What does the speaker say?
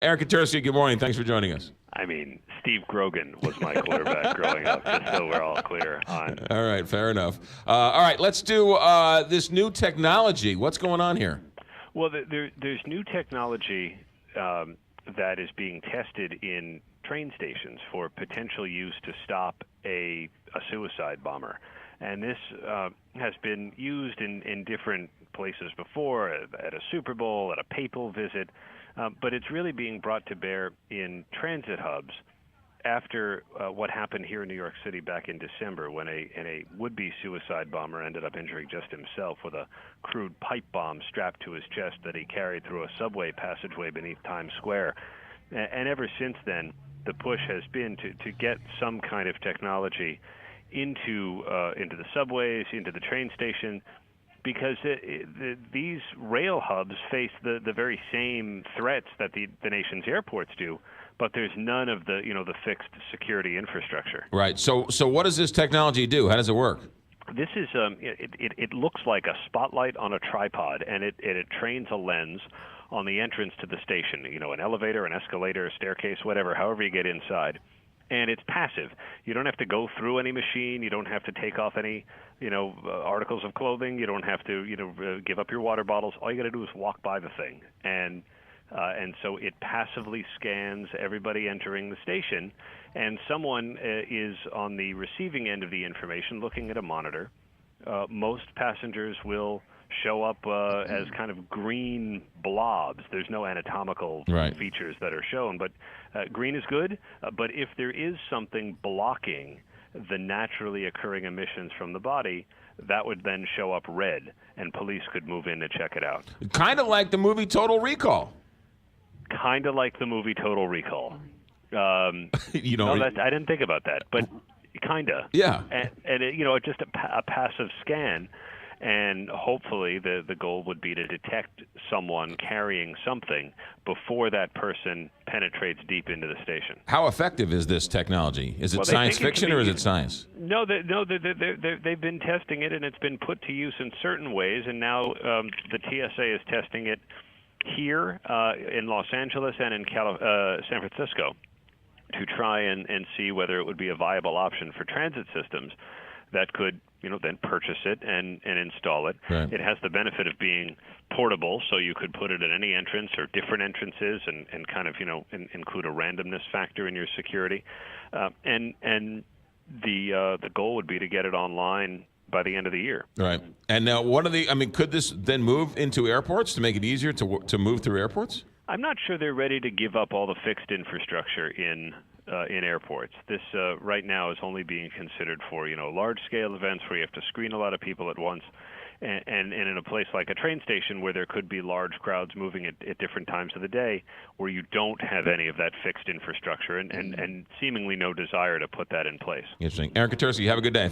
Eric Katurski, good morning. Thanks for joining us. I mean, Steve Grogan was my quarterback growing up, just so we're all clear on. All right, fair enough. All right, let's do this new technology. What's going on here? Well, there's new technology that is being tested in train stations for potential use to stop a suicide bomber. And this has been used in different places before, at a Super Bowl, at a papal visit, but it's really being brought to bear in transit hubs after what happened here in New York City back in December when a would-be suicide bomber ended up injuring just himself with a crude pipe bomb strapped to his chest that he carried through a subway passageway beneath Times Square. And ever since then, the push has been to get some kind of technology into the subways, into the train station, because these rail hubs face the very same threats that the nation's airports do, but there's none of the fixed security infrastructure. Right. So what does this technology do? How does it work? This is it looks like a spotlight on a tripod, and it trains a lens on the entrance to the station. An elevator, an escalator, a staircase, whatever, however you get inside. And it's passive. You don't have to go through any machine. You don't have to take off any, articles of clothing. You don't have to, give up your water bottles. All you got to do is walk by the thing, and so it passively scans everybody entering the station, and someone is on the receiving end of the information, looking at a monitor. Most passengers will show up as kind of green blobs. There's no anatomical features that are shown, but green is good. But if there is something blocking the naturally occurring emissions from the body, that would then show up red, and police could move in to check it out. Kind of like the movie Total Recall. Kind of like the movie Total Recall. I didn't think about that, but kind of. Yeah. And just a passive scan. And hopefully the goal would be to detect someone carrying something before that person penetrates deep into the station. How effective is this technology? Is it science fiction or is it science? No, they've been testing it, and it's been put to use in certain ways, and now the TSA is testing it here in Los Angeles and in San Francisco to try and see whether it would be a viable option for transit systems that could then purchase it and install it. Right. It has the benefit of being portable, so you could put it at any entrance or different entrances and kind of, include a randomness factor in your security. And the goal would be to get it online by the end of the year. Right. And now could this then move into airports to make it easier to move through airports? I'm not sure they're ready to give up all the fixed infrastructure in airports. This right now is only being considered for large-scale events where you have to screen a lot of people at once, and in a place like a train station where there could be large crowds moving at different times of the day, where you don't have any of that fixed infrastructure and seemingly no desire to put that in place. Interesting. Eric Katurski, have a good day. Thanks.